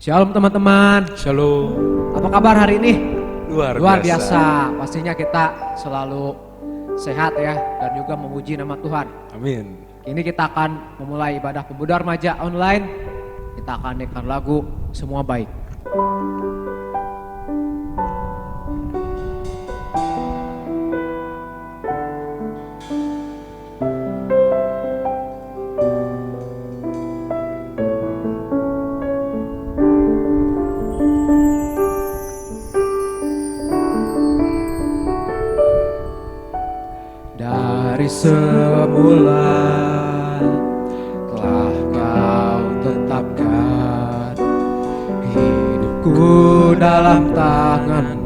Shalom teman-teman. Shalom. Apa kabar hari ini? Luar biasa. Pastinya kita selalu sehat ya dan juga memuji nama Tuhan. Amin. Kini kita akan memulai ibadah pemuda remaja online. Kita akan naikkan lagu Semua Baik. Dari semula telah kau tetapkan hidupku dalam tangan,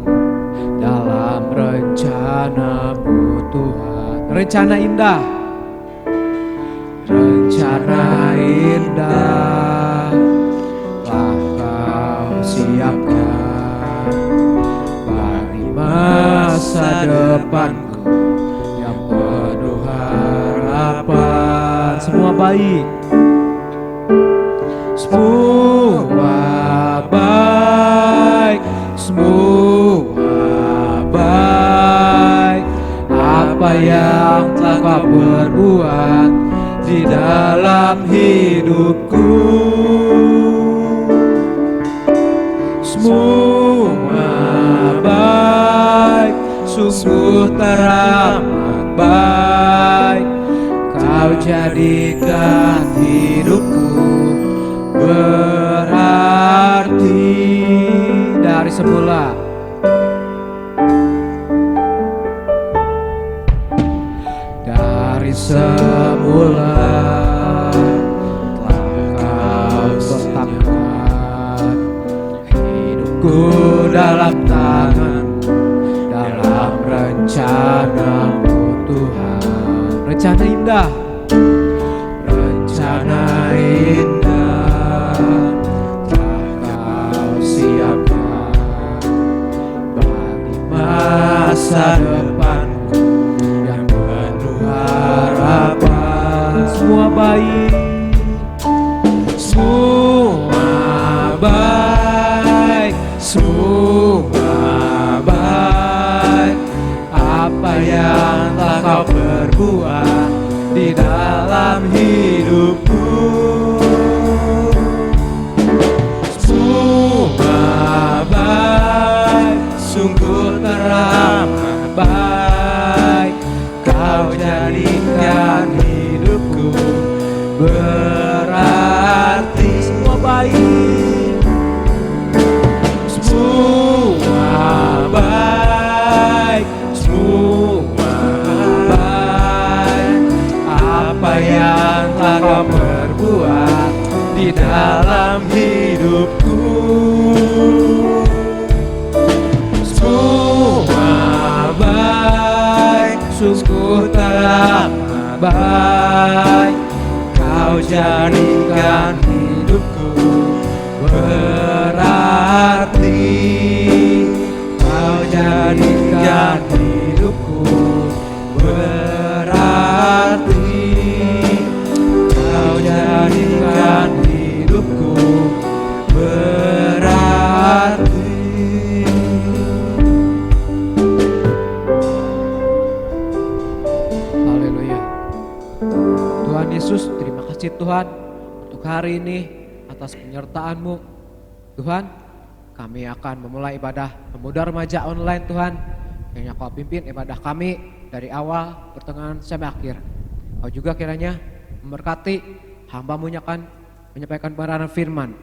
dalam rencanamu Tuhan. Rencana indah, rencana indah telah kau siapkan bagi masa depanku. Semua baik, semua baik, semua baik. Apa yang telah kau perbuat di dalam hidupku, semua baik, sungguh teramat baik. Kau jadikan hidupku berarti dari semula. Dari semula telah kau tetapkan hidupku dalam tangan, dalam rencanamu Tuhan. Rencana indah, rencana indah telah kau siapkan bagi masa depanku yang penuh harapan. Semua baik, semua baik, semua baik. Apa yang telah kau perbuat di dalam hidupku, semua baik, sungguh teramat baik. Kau jadikan hidupku berarti. Semua baik, semua baik, semua baik. Apa yang telah kau perbuat di dalam hidupku, semua baik, sungguh teramat baik. Kau jadikan hidupku berarti. Kau jadikan hidupku berarti. Kau jadikan hidupku berarti. Haleluya. Tuhan Yesus, terima kasih Tuhan untuk hari ini atas penyertaan-Mu. Tuhan, kami akan memulai ibadah pemuda remaja online Tuhan. Kiranya Kau pimpin ibadah kami dari awal, pertengahan, sampai akhir. Kau juga kiranya memberkati hamba-Mu yang akan menyampaikan kebenaran firman.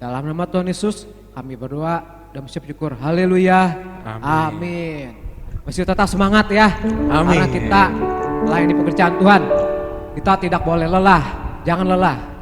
Dalam nama Tuhan Yesus kami berdoa dan bersyukur syukur. Haleluya. Amin. Masih tetap semangat ya. Amin. Karena kita melayani pekerjaan Tuhan. Kita tidak boleh lelah. Jangan lelah.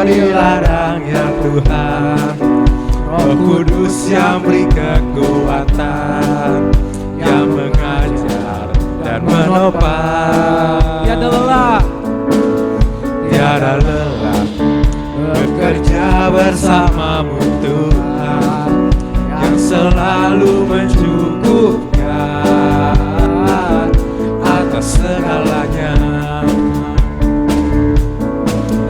Di ladangnya Tuhan, Roh Kudus yang beri kekuatan, yang mengajar dan menopang. Tiada lelah, tiada lelah bekerja bersamamu Tuhan, yang selalu mencukupkan atas segalanya.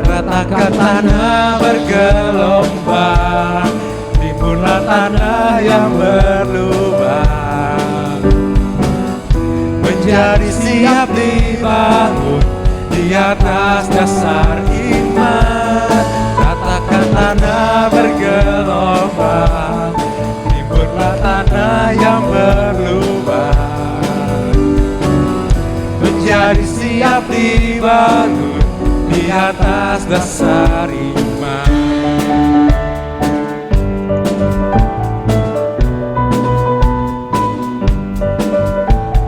Ratakan tanah bergelombang, timbunlah tanah yang berlubang, menjadi siap dibangun di atas dasar iman. Ratakan tanah bergelombang, timbunlah tanah yang berlubang, menjadi siap dibangun di atas dasar iman.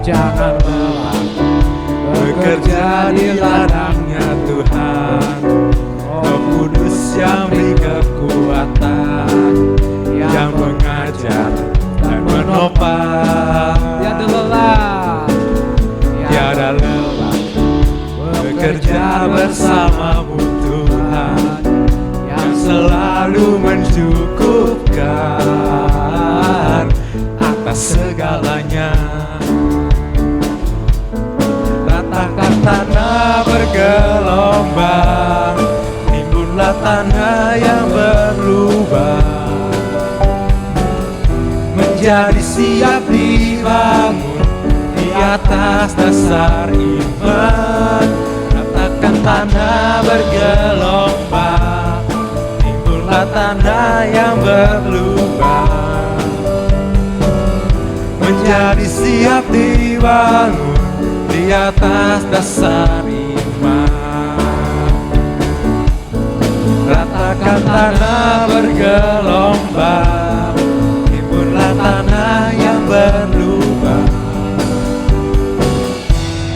Jangan lelah bekerja di ladangnya Tuhan, Roh Kudus yang beri kekuatan, yang mengajar dan menopang. tiada lelah, Tiada lelah bekerja bersamamu Tuhan, yang selalu mencukupkan atas segalanya. Ratakan tanah bergelombang, timbunlah tanah yang berlubang, menjadi siap dibangun di atas dasar iman. Ratakan tanah bergelombang, timbunlah tanah yang berlubang, menjadi siap dibangun di atas dasar iman. Ratakan tanah bergelombang, timbunlah tanah yang berlubang,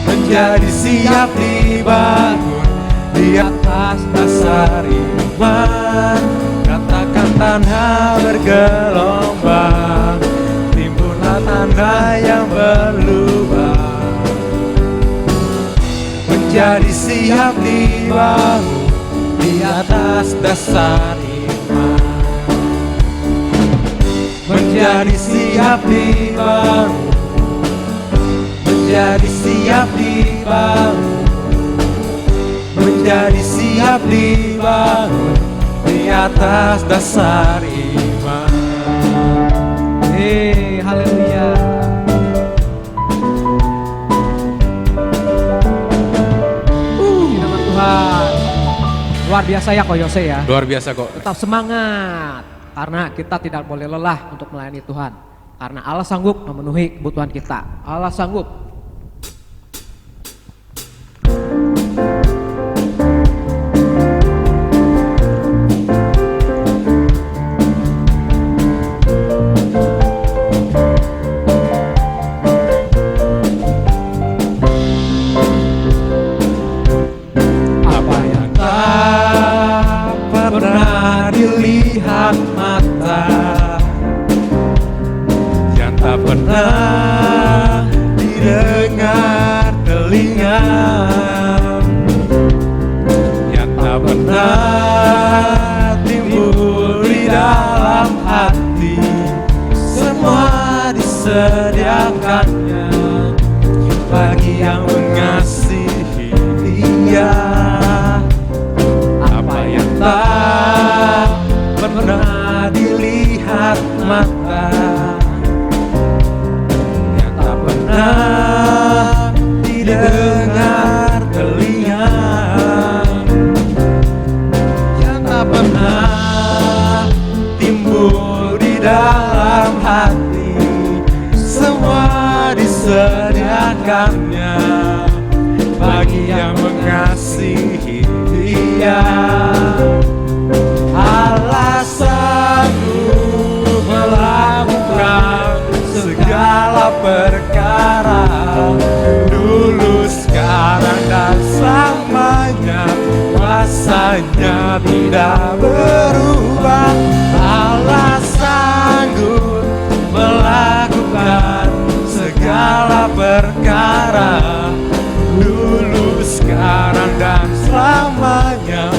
menjadi siap dibangun di atas dasar iman. Ratakan tanah bergelombang, timbunlah tanah yang berlubang, menjadi siap dibangun di atas dasar iman. Menjadi siap dibangun, menjadi siap dibangun, menjadi siap dibangun di atas dasar iman. haleluya. Nama Tuhan. Luar biasa ya Ko Yose ya. Luar biasa kok. Tetap semangat, karena kita tidak boleh lelah untuk melayani Tuhan. Karena Allah sanggup memenuhi kebutuhan kita. Allah sanggup. Apa yang tak pernah dilihat mata, yang tak pernah didengar telinga, yang tak pernah timbul di dalam hati, semua disediakannya bagi yang mengasihi Dia. Apa yang tak pernah dilihat mata, yang tak pernah didengar telinga, yang tak pernah timbul di dalam hati, semua disediakannya bagi yang mengasihi Dia. Allah sanggup melakukan segala perkara, dulu, sekarang, dan selamanya. Kuasanya tidak berubah. Allah sanggup melakukan segala perkara, dulu, sekarang, dan selamanya.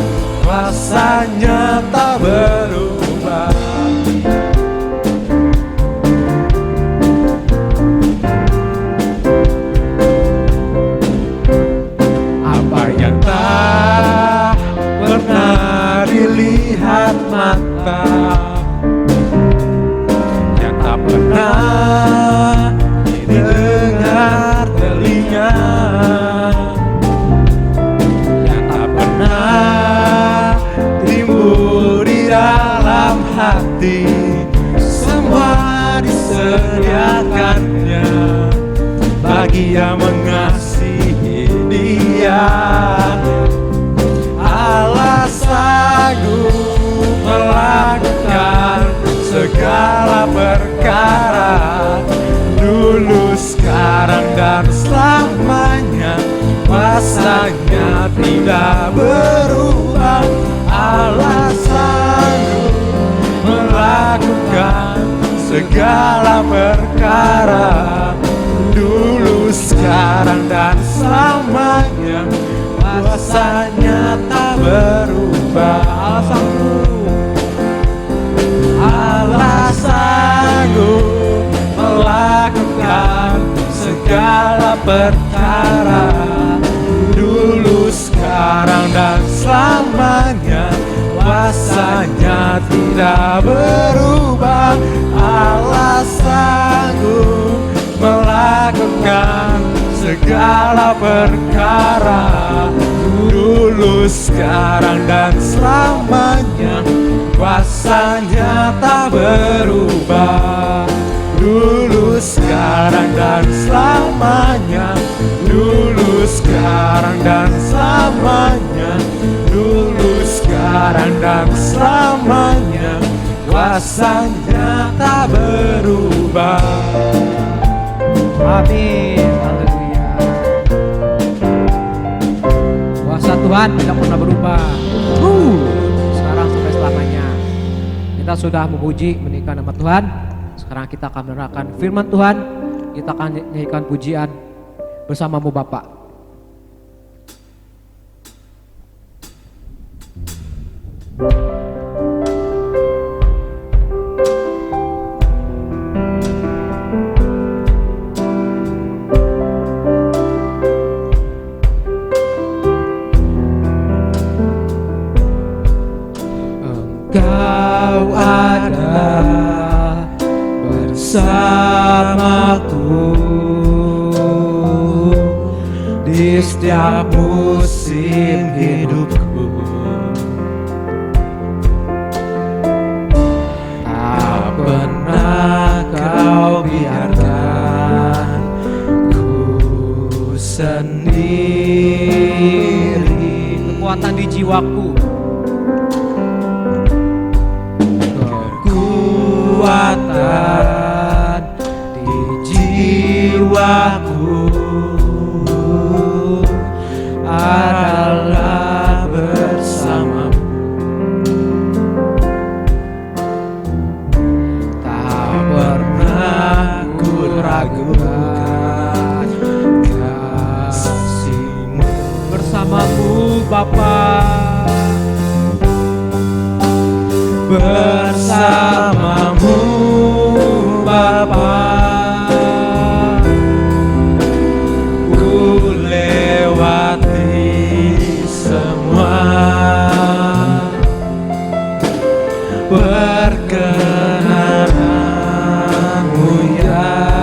pernah didengar telinga, yang tak pernah timbul di dalam hati. Semua disediakannya bagi yang mengasihi Dia. Allah sanggup melakukan segala perkara, dulu, sekarang, dan selamanya. Kuasanya tidak berubah. Allah sanggup melakukan segala perkara, dulu, sekarang, dan selamanya. Kuasanya tak berubah. Allah sanggup melakukan segala perkara, dulu, sekarang, dan selamanya. Kuasanya tidak berubah. Allah sanggup melakukan segala perkara, dulu, sekarang, dan selamanya. Kuasanya tak berubah. Dulu, sekarang, dan selamanya. Dulu, sekarang, dan selamanya. Dulu, sekarang, dan selamanya. Kuasanya tak berubah. Amin. Haleluya. Kuasa Tuhan tidak pernah berubah. Sekarang sampai selamanya. Kita sudah memuji, meninggikan nama Tuhan. Sekarang kita akan menerangkan firman Tuhan. Kita akan nyanyikan pujian bersamamu Bapak. Engkau ada bersamaku di setiap musim hidupku. Tak pernah kau biarkan ku sendiri. Kekuatan di jiwaku, kekuatan di jiwaku adalah bersamamu. Tak pernah ku ragukan kasih-Mu. bersamamu Bapa. Bersamamu Bapa, ku lewati semua perkenanan-Mu ya.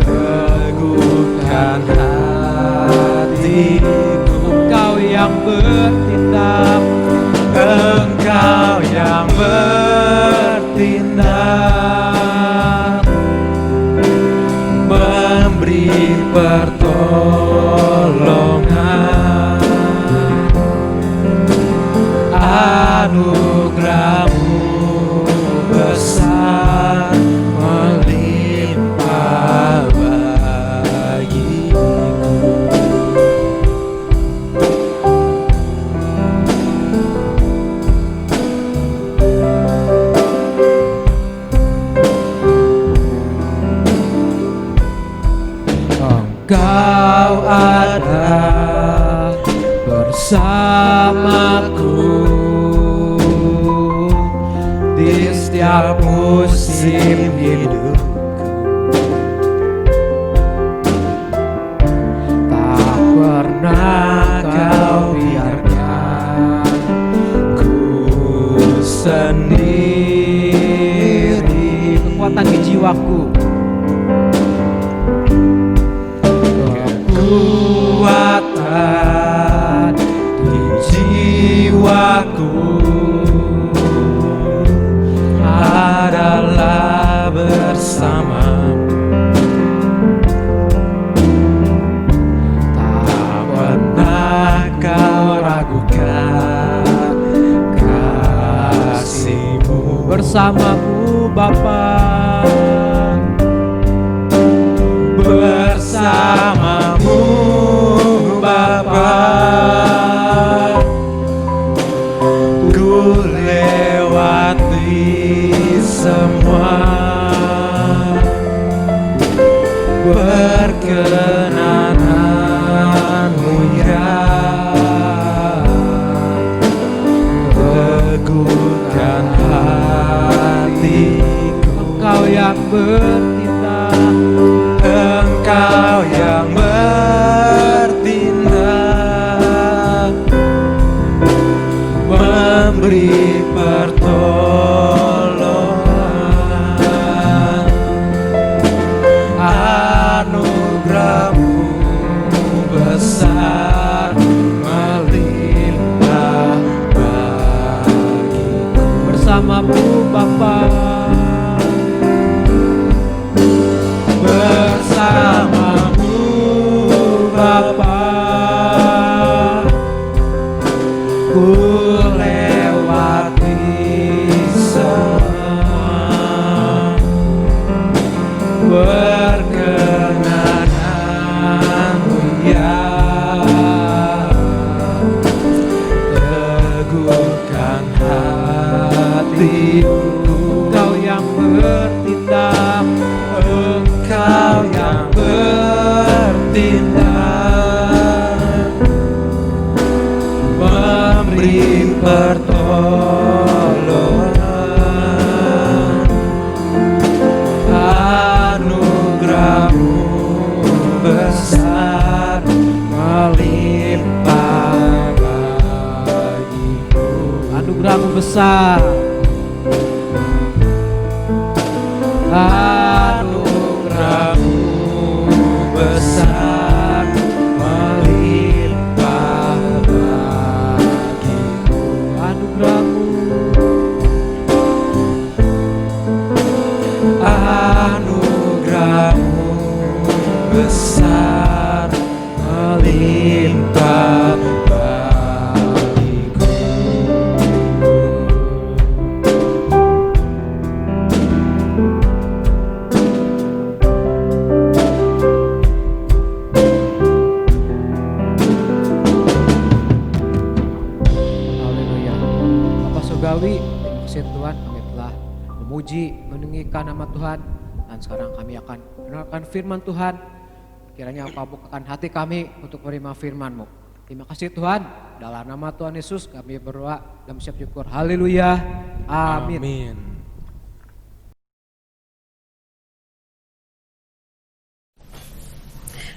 Teguhkan hatiku. Engkau yang bertindak, Engkau yang bertindak, memberi pertolongan. Anugerah-Mu besar melimpah bagiku. Engkau ada bersamaku di setiap musim hidupku. Tak pernah kau biarkan ku sendiri. kekuatan di jiwaku. Kekuatan di jiwaku adalah bersamamu. Tak pernah kau ragukan kasih-Mu. Bersamamu Bapa, bersamamu Bapa, ku lewati semua. Perkenananmu ya teguhkan hatiku. Engkau yang bertindak, Engkau yang bertindak, memberi pertolongan. Anugerah-Mu besar melimpah bagiku. bersamamu Bapa, Bersamamu Bapa, ku lewati semua. Perkenanan-Mu ya teguhkan hatiku. Engkau yang bertindak, Engkau yang bertindak, memberi pertolongan. Anugerah-Mu besar melimpah bagiku. anugerah-Mu besar. Anugerah-Mu besar melimpah bagiku. Anugerah-Mu, Anugerah-Mu besar melimpah bagiku. haleluya. Bapa surgawi, terima kasih Tuhan, kami telah memuji, meninggikan nama Tuhan. Dan sekarang kami akan mendengarkan firman Tuhan. Kiranya Engkau bukakan hati kami untuk menerima firman-Mu. Terima kasih Tuhan, dalam nama Tuhan Yesus kami berdoa dan bersiap syukur. Haleluya, amin. Amin.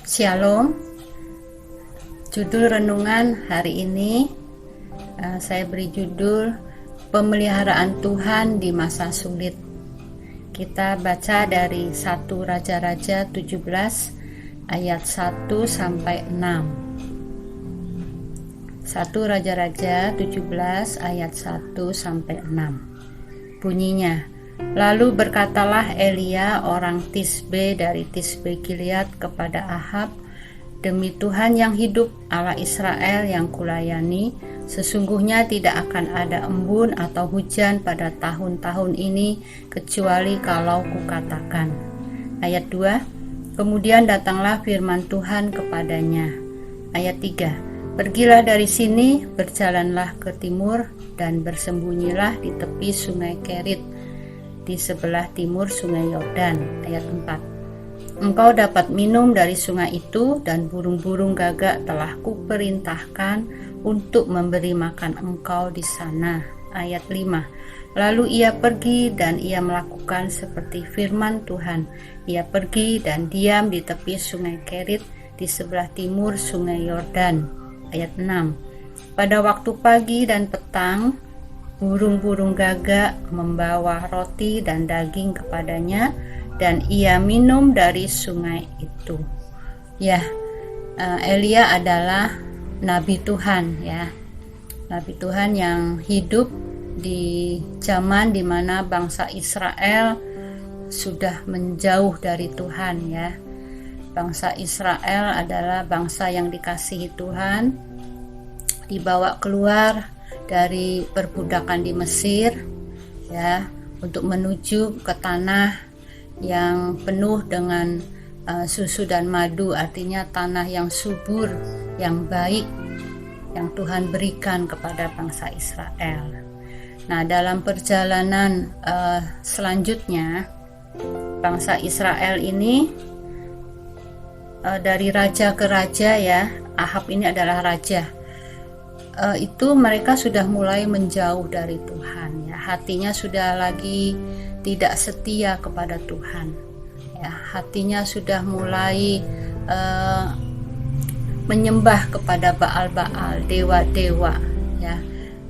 Shalom. Judul renungan hari ini saya beri judul Pemeliharaan Tuhan di Masa Sulit. Kita baca dari 1 Raja-Raja 17 ayat 1 sampai 6. 1 Raja-Raja 17 ayat 1 sampai 6. Bunyinya, lalu berkatalah Elia orang Tisbe dari Tisbe Gilead kepada Ahab, demi Tuhan yang hidup, Allah Israel yang kulayani, sesungguhnya tidak akan ada embun atau hujan pada tahun-tahun ini kecuali kalau kukatakan. Ayat 2, kemudian datanglah firman Tuhan kepadanya. Ayat 3, pergilah dari sini, berjalanlah ke timur dan bersembunyilah di tepi sungai Kerit, di sebelah timur sungai Yordan. Ayat 4, engkau dapat minum dari sungai itu, dan burung-burung gagak telah kuperintahkan untuk memberi makan engkau di sana. Ayat 5, lalu ia pergi dan ia melakukan seperti firman Tuhan. Ia pergi dan diam di tepi sungai Kerit di sebelah timur sungai Yordan. Ayat 6, pada waktu pagi dan petang burung-burung gagak membawa roti dan daging kepadanya, dan ia minum dari sungai itu. Ya, Elia adalah nabi Tuhan, ya, nabi Tuhan yang hidup di zaman dimana bangsa Israel sudah menjauh dari Tuhan, ya. Bangsa Israel adalah bangsa yang dikasihi Tuhan, dibawa keluar dari perbudakan di Mesir, ya, untuk menuju ke tanah yang penuh dengan susu dan madu, artinya tanah yang subur, yang baik, yang Tuhan berikan kepada bangsa Israel. Nah, dalam perjalanan selanjutnya, bangsa Israel ini dari raja ke raja, ya, Ahab ini adalah raja, itu mereka sudah mulai menjauh dari Tuhan, ya. Hatinya sudah lagi tidak setia kepada Tuhan, ya. Hatinya sudah mulai menyembah kepada Baal-Baal, dewa-dewa, ya,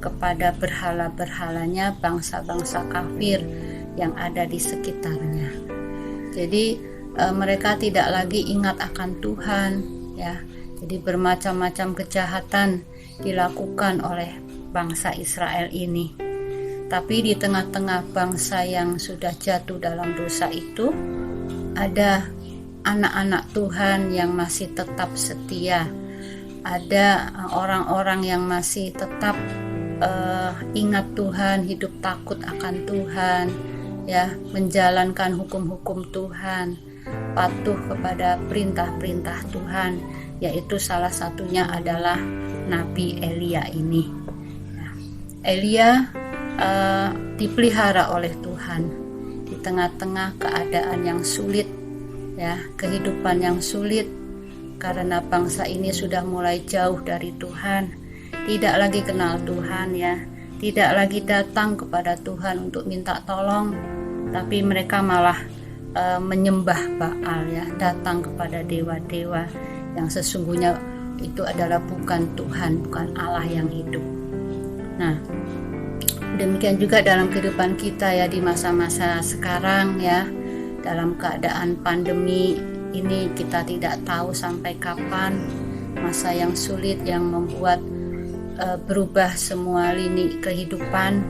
kepada berhala-berhalanya bangsa-bangsa kafir yang ada di sekitarnya. Jadi mereka tidak lagi ingat akan Tuhan, ya. Jadi bermacam-macam kejahatan dilakukan oleh bangsa Israel ini. Tapi di tengah-tengah bangsa yang sudah jatuh dalam dosa itu, ada anak-anak Tuhan yang masih tetap setia. Ada orang-orang yang masih tetap ingat Tuhan, hidup takut akan Tuhan, ya, menjalankan hukum-hukum Tuhan, patuh kepada perintah-perintah Tuhan, yaitu salah satunya adalah Nabi Elia ini. Nah, Elia dipelihara oleh Tuhan di tengah-tengah keadaan yang sulit, ya, kehidupan yang sulit, karena bangsa ini sudah mulai jauh dari Tuhan, tidak lagi kenal Tuhan, ya, tidak lagi datang kepada Tuhan untuk minta tolong, tapi mereka malah menyembah Baal, ya, datang kepada dewa-dewa yang sesungguhnya itu adalah bukan Tuhan, bukan Allah yang hidup. Nah, demikian juga dalam kehidupan kita, ya, di masa-masa sekarang, ya, dalam keadaan pandemi ini kita tidak tahu sampai kapan, masa yang sulit yang membuat berubah semua lini kehidupan,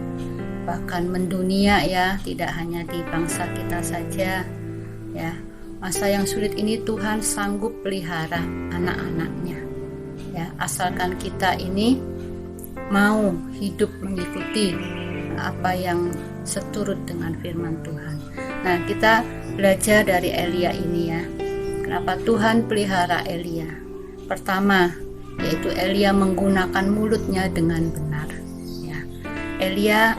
bahkan mendunia, ya, tidak hanya di bangsa kita saja, ya. Masa yang sulit ini Tuhan sanggup pelihara anak-anaknya, ya, asalkan kita ini mau hidup mengikuti apa yang seturut dengan firman Tuhan. Nah, kita belajar dari Elia ini, ya. Kenapa Tuhan pelihara Elia? Pertama, yaitu Elia menggunakan mulutnya dengan benar, ya. Elia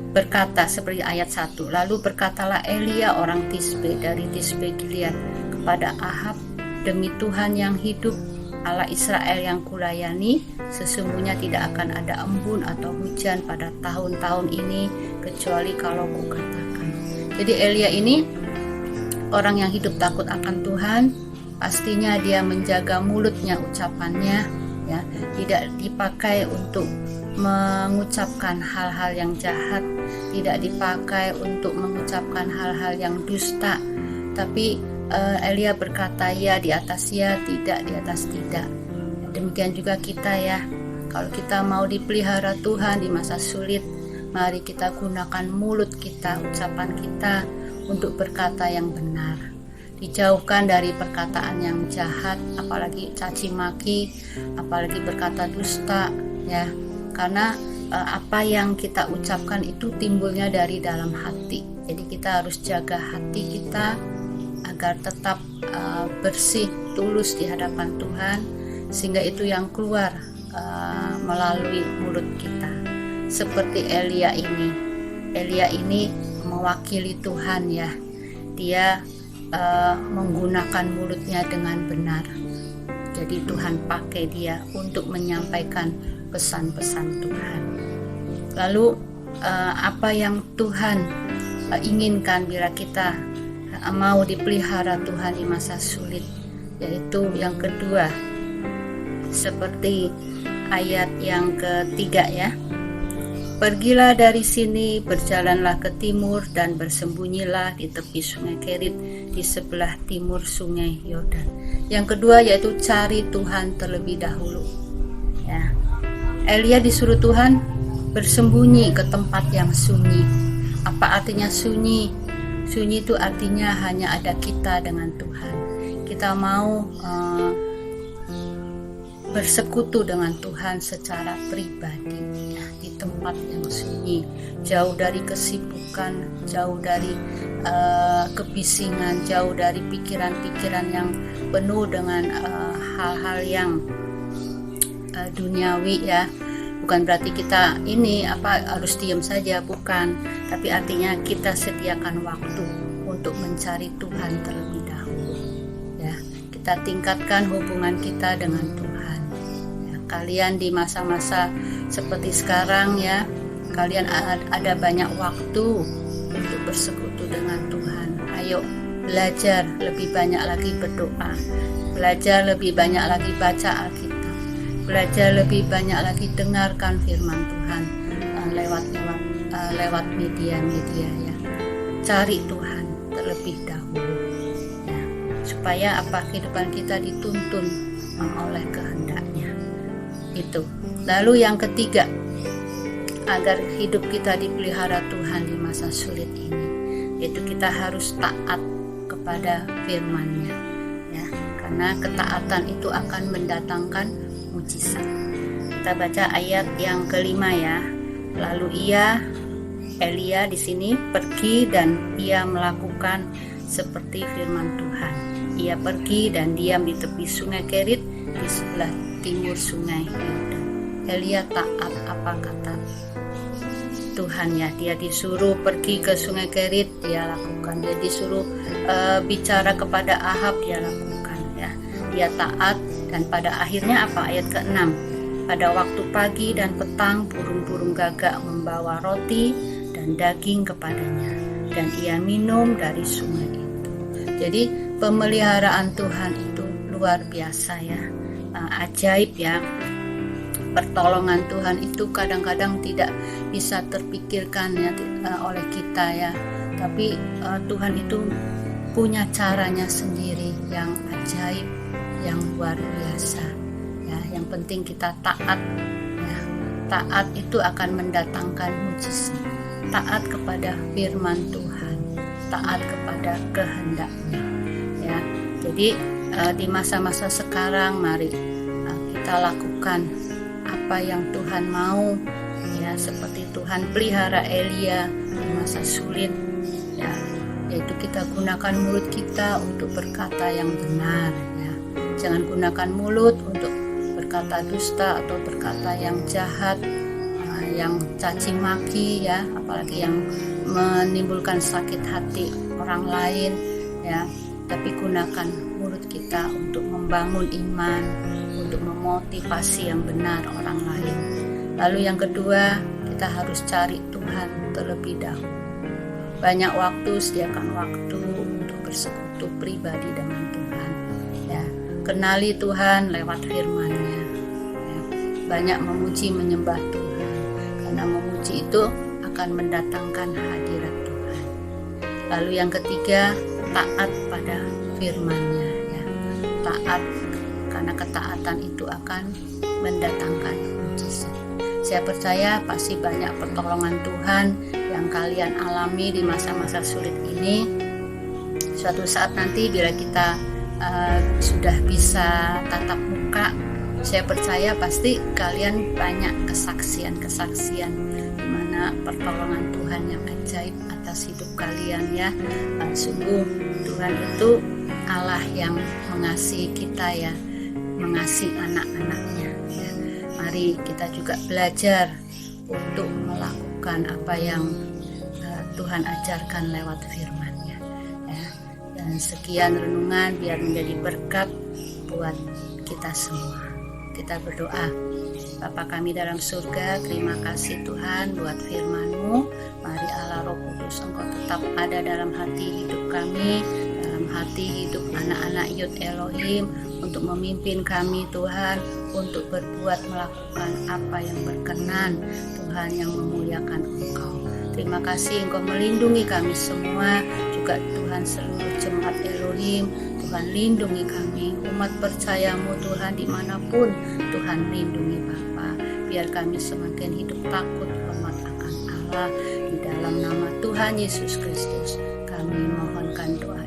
berkata seperti ayat 1, lalu berkatalah Elia orang Tisbe dari Tisbe Gilead kepada Ahab, demi Tuhan yang hidup, Allah Israel yang kulayani, sesungguhnya tidak akan ada embun atau hujan pada tahun-tahun ini kecuali kalau kukatakan. Jadi Elia ini orang yang hidup takut akan Tuhan, pastinya dia menjaga mulutnya, ucapannya, ya, tidak dipakai untuk mengucapkan hal-hal yang jahat, tidak dipakai untuk mengucapkan hal-hal yang dusta, tapi Elia berkata ya di atas ya, tidak di atas tidak. Demikian juga kita, ya, kalau kita mau dipelihara Tuhan di masa sulit, mari kita gunakan mulut kita, ucapan kita untuk berkata yang benar. Dijauhkan dari perkataan yang jahat, apalagi caci maki, apalagi berkata dusta, ya. Karena apa yang kita ucapkan itu timbulnya dari dalam hati. Jadi kita harus jaga hati kita agar tetap bersih, tulus di hadapan Tuhan, sehingga itu yang keluar melalui mulut kita. Seperti Elia ini. Elia ini mewakili Tuhan, ya. Dia menggunakan mulutnya dengan benar. Jadi Tuhan pakai dia untuk menyampaikan pesan-pesan Tuhan. Lalu apa yang Tuhan inginkan bila kita mau dipelihara Tuhan di masa sulit, yaitu yang kedua, seperti ayat yang ketiga, ya. Pergilah dari sini, berjalanlah ke timur dan bersembunyilah di tepi sungai Kerit di sebelah timur sungai Yordan. Yang kedua yaitu cari Tuhan terlebih dahulu. Ya. Elia disuruh Tuhan bersembunyi ke tempat yang sunyi. Apa artinya sunyi? Sunyi itu artinya hanya ada kita dengan Tuhan. Kita mau bersekutu dengan Tuhan secara pribadi, ya, di tempat yang sunyi, jauh dari kesibukan, jauh dari kebisingan, jauh dari pikiran-pikiran yang penuh dengan hal-hal yang duniawi, ya. Bukan berarti kita harus diam saja, bukan, tapi artinya kita sediakan waktu untuk mencari Tuhan terlebih dahulu, ya. Kita tingkatkan hubungan kita dengan Tuhan. Kalian di masa-masa seperti sekarang, ya, kalian ada banyak waktu untuk bersekutu dengan Tuhan. Ayo belajar lebih banyak lagi berdoa, belajar lebih banyak lagi baca Alkitab, belajar lebih banyak lagi dengarkan firman Tuhan lewat media-media, ya. Cari Tuhan terlebih dahulu, ya, supaya kehidupan kita dituntun oleh kehendaknya. Itu. Lalu yang ketiga, agar hidup kita dipelihara Tuhan di masa sulit ini, yaitu kita harus taat kepada firman-Nya, ya, karena ketaatan itu akan mendatangkan mujizat. Kita baca ayat yang kelima, ya. Lalu Elia di sini pergi dan ia melakukan seperti firman Tuhan. Ia pergi dan diam di tepi sungai Kerit di sebelah timur sungai Yordan. Elia taat apa kata Tuhan, ya. Dia disuruh pergi ke sungai Kerit, dia lakukan. Dia disuruh bicara kepada Ahab, dia lakukan, ya. Dia taat, dan pada akhirnya ayat ke-6, pada waktu pagi dan petang burung-burung gagak membawa roti dan daging kepadanya, dan ia minum dari sungai itu. Jadi pemeliharaan Tuhan itu luar biasa, ya. Ajaib, ya. Pertolongan Tuhan itu kadang-kadang tidak bisa terpikirkan, ya, oleh kita, ya. Tapi Tuhan itu punya caranya sendiri yang ajaib, yang luar biasa, ya. Yang penting kita taat, ya. Taat itu akan mendatangkan mujizat. Taat kepada firman Tuhan, taat kepada kehendak-Nya, ya. Jadi di masa-masa sekarang mari kita lakukan apa yang Tuhan mau, ya, seperti Tuhan pelihara Elia di masa sulit, ya, yaitu kita gunakan mulut kita untuk berkata yang benar, ya. Jangan gunakan mulut untuk berkata dusta atau berkata yang jahat, yang caci maki, ya, apalagi yang menimbulkan sakit hati orang lain, ya. Tapi gunakan mulut kita untuk membangun iman, untuk memotivasi yang benar orang lain. Lalu yang kedua, kita harus cari Tuhan terlebih dahulu. Banyak waktu, sediakan waktu untuk bersekutu pribadi dengan Tuhan, ya. Kenali Tuhan lewat firman-Nya, ya. Banyak memuji menyembah Tuhan, karena memuji itu akan mendatangkan hadirat Tuhan. Lalu yang ketiga, taat pada firman-Nya, ya. Taat, karena ketaatan itu akan mendatangkan mujizat. Saya percaya pasti banyak pertolongan Tuhan yang kalian alami di masa-masa sulit ini. Suatu saat nanti bila kita sudah bisa tatap muka, saya percaya pasti kalian banyak kesaksian-kesaksian di mana pertolongan Tuhan yang ajaib atas hidup kalian, ya. Sungguh Tuhan itu Allah yang mengasihi kita, ya, mengasihi anak-anaknya, ya. Mari kita juga belajar untuk melakukan apa yang Tuhan ajarkan lewat firman-Nya, ya. Dan sekian renungan biar menjadi berkat buat kita semua. Kita berdoa. Bapa kami dalam surga, terima kasih Tuhan buat firman-Mu. Mari Allah Roh Kudus, Engkau tetap ada dalam hati hidup kami, dalam hati hidup anak-anak Yud Elohim, untuk memimpin kami Tuhan, untuk berbuat melakukan apa yang berkenan, Tuhan, yang memuliakan Engkau. Terima kasih Engkau melindungi kami semua, juga Tuhan seluruh jemaat Elohim. Tuhan lindungi kami, umat percayamu Tuhan, dimanapun Tuhan lindungi Bapa. Biar kami semakin hidup takut hormat akan Allah. Di dalam nama Tuhan Yesus Kristus kami mohonkan doa